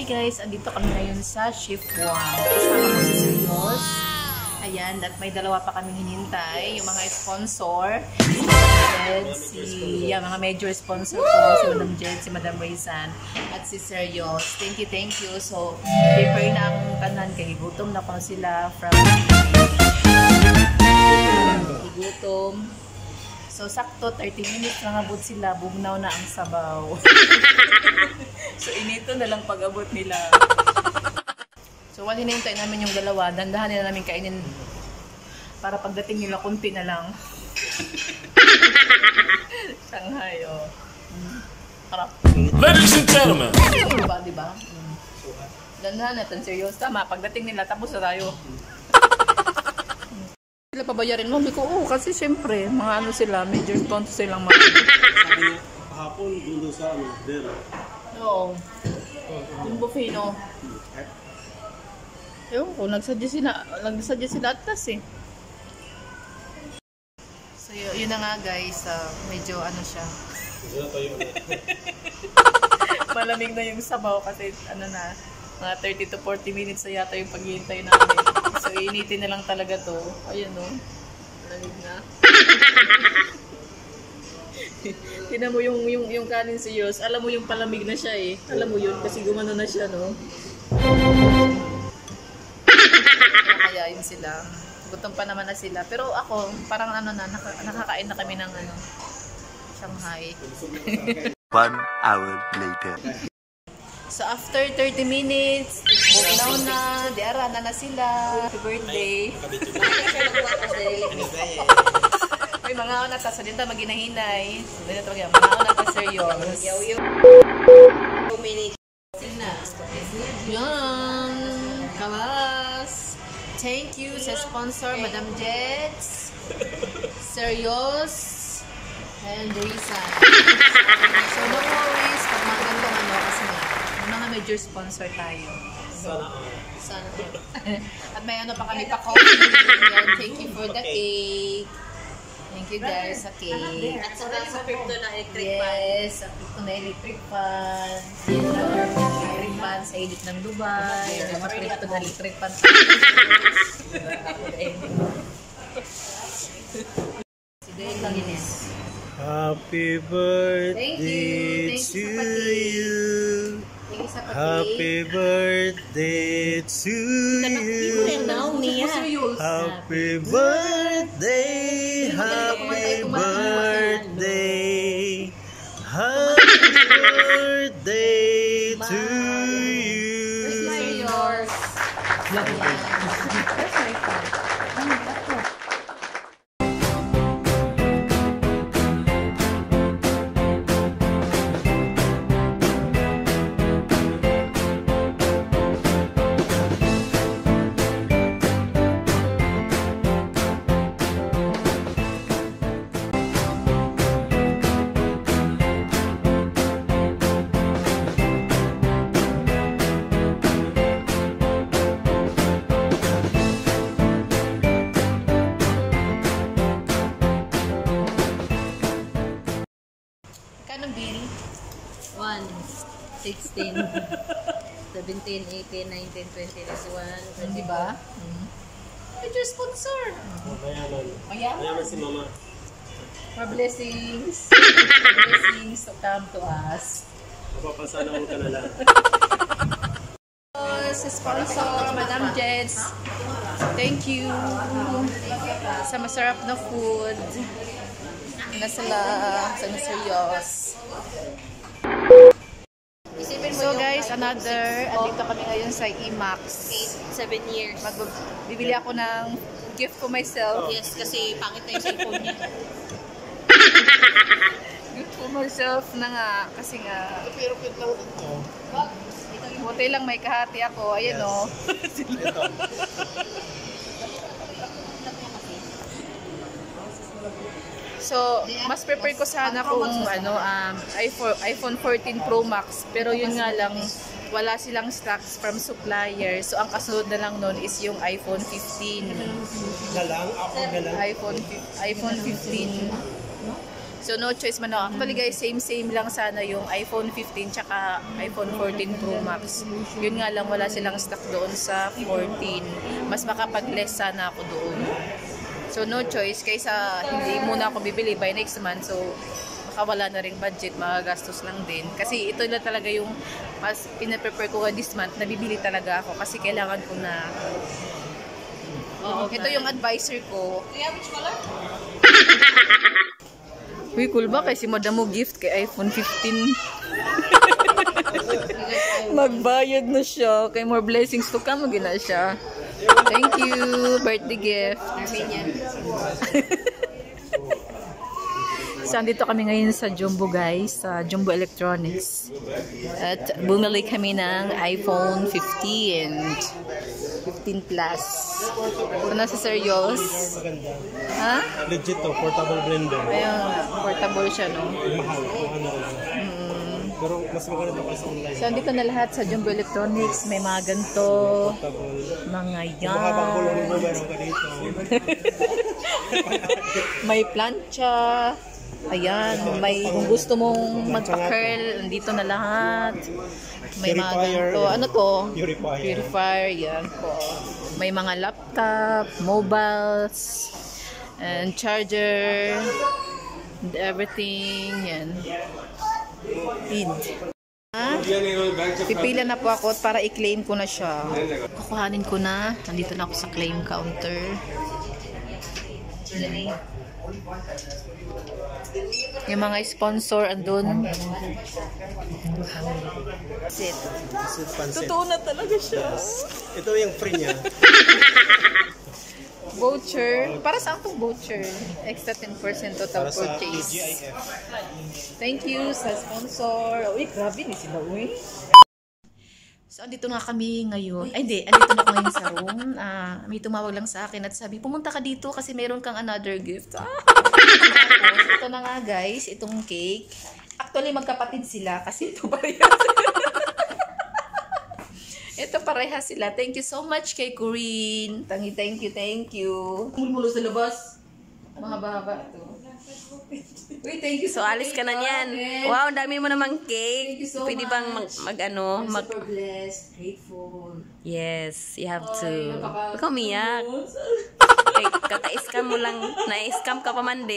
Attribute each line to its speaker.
Speaker 1: guys, andito kami ngayon sa shift 1. Kasama ko si Serios. Ayan, at may dalawa pa kami hinintay. Yung mga sponsor. Si Jed, mga major sponsor ko. Si Madam Jed, si Madam Raysan, at si Serios. Thank you. So, prepare na ang tanan kay gutom na ko sila from gutom. So, sakto, 30 minutes lang abot sila. Bugnaw na ang sabaw. So, inito na lang pag-abot nila. So, wala hinihintay namin yung dalawa. Dandahan nila namin kainin. Para pagdating nila, kunti na lang. Shanghai, oh. Harap.
Speaker 2: Ladies and gentlemen!
Speaker 1: Diba? Dandahan natin, serious. Tama, pagdating nila, tapos na tayo. Sila pabayarin mo, kasi syempre, mga ano sila, major sponsor silang mga.
Speaker 3: Sabi niya, kahapon, doon sa Dera.
Speaker 1: Oo. Yung buffet, no? Ewan ko, nagsuggest sila atas eh. So, yun na nga guys, medyo ano siya. Malamig na yung sabaw kasi ano na, mga 30 to 40 minutes na yata yung paghihintay namin. So, iinitin na lang talaga to. Ayun no. Malamig na. Tinan mo yung kanin si Yos. Alam mo yung palamig na siya eh. Alam mo yun kasi gumano na siya no. Nakayain sila. Gutom pa naman na sila. Pero ako, parang ano na, nakakain na kami ng ano, Shanghai.
Speaker 4: 1 hour later.
Speaker 1: So after 30 minutes, bugnaw na, diara na sila. Happy birthday. May mga una ta, so din ta maginahinay. So din ta mga una ta serious. Yan. Kawas. Thank you sa sponsor, Madam Jets, Serious, and Raysan. So no worries, pag mga ganito ano, kasi mga major sponsor tayo. Sana. At may ano pa kami pa coffee. Thank you for the cake. Thank you guys sa cake.
Speaker 5: At sa crypto na electric fan.
Speaker 1: Yes, sa crypto na electric fan. Electric fan sa edit ng Dubai. Mga crypto na electric fan. Si Dale Langinis.
Speaker 3: Happy birthday to you. Happy birthday to you. Happy birthday. Happy birthday. Happy birthday to you.
Speaker 1: Yours. That's my phone. Anong bill?
Speaker 5: 1, 16, 17, 18, 19, 20, 21,
Speaker 1: Di ba? Major sponsor.
Speaker 3: Mayaman si Mama.
Speaker 1: More blessings. Blessings to come to us.
Speaker 3: Mapapasana mo ka na lang.
Speaker 1: Sa sponsor, Madam Jeds. Thank you sa masarap na food. Na sila sa serious. So guys, andito kami ngayon sa IMAX.
Speaker 5: 7 years.
Speaker 1: Bibili ako ng gift for myself.
Speaker 5: Yes, kasi pangit na yung cellphone niya.
Speaker 1: Gift for myself na nga, kasi nga. Pero cute lang ito. Buti lang may kahati ako. Ayan o. So, mas prepare ko sana kung iPhone 14 Pro Max. Pero yun nga lang, wala silang stocks from supplier. So, ang kasunod na lang nun is yung iPhone 15.
Speaker 3: Galang? Ako galang?
Speaker 1: iPhone 15. So, no choice man ako. Actually guys, same lang sana yung iPhone 15 tsaka iPhone 14 Pro Max. Yun nga lang, wala silang stock doon sa 14. Mas makapag-less sana ako doon. So, no choice. Kaysa hindi muna ako bibili by next month. So, wala na rin budget, magagastos lang din. Kasi ito na talaga yung mas pinaprepare ko this month, nabibili talaga ako kasi kailangan ko na. Ito yung advisor ko.
Speaker 5: Which color?
Speaker 1: Uy, cool ba? Kasi madamo gift kay iPhone 15. Magbayad na siya. Kay more blessings to come, magina siya. Thank you. Birthday gift.
Speaker 5: Armenian.
Speaker 1: So, andito kami ngayon sa Jumbo guys, sa Jumbo Electronics. At bumili kami ng iPhone 15. 15 Plus. So, nasa Serios.
Speaker 3: Maganda.
Speaker 1: Ha?
Speaker 3: Legit to, portable blender.
Speaker 1: Ayun, portable siya, no?
Speaker 3: Mahal, 200 lang. Pero mas maganda pa sa online.
Speaker 1: So, andito na lahat sa Jumbo Electronics. May mga ganito,
Speaker 3: Portable.
Speaker 1: mga
Speaker 3: Kung mahabang kulong
Speaker 1: yan.
Speaker 3: mo, meron ka dito.
Speaker 1: May plancha. Ayan, may kung gusto mong magpa-curl, nandito na lahat. May mga ganito. Ano to?
Speaker 3: Purifier.
Speaker 1: Purifier, yan po. May mga laptop, mobiles, and charger, and everything, yan. Feed. Ha? Pipila na po ako para i-claim ko na siya. Kukuhanin ko na. Nandito na ako sa claim counter. Yung mga sponsor andun. Sit. Totoo na talaga siya.
Speaker 3: Ito yung free niya.
Speaker 1: Voucher. Para saan itong voucher? Extra 10% total
Speaker 3: Para sa
Speaker 1: purchase.
Speaker 3: GIF.
Speaker 1: Thank you sa sponsor. Uy, grabe ni sila, uy. So, andito nga kami ngayon. Ay, hindi. Andito na ako ngayon sa room. May tumawag lang sa akin at sabi, pumunta ka dito kasi meron kang another gift. Tapos, ito na nga guys, itong cake. Actually, magkapatid sila kasi ito parehas. Ito parehas sila. Thank you so much kay Corinne. Thank you. Mulmulo sa labas. Mahaba-haba ito. Uy, thank you
Speaker 5: So, alis ka na niyan. Wow, ang dami mo namang cake.
Speaker 1: Thank you so
Speaker 5: Pwede bang
Speaker 1: I'm super blessed, grateful.
Speaker 5: Yes, you have to.
Speaker 1: Ay,
Speaker 5: Huwag ka umiyak. Kaka-scam mo lang. Na-scam ka pa man din.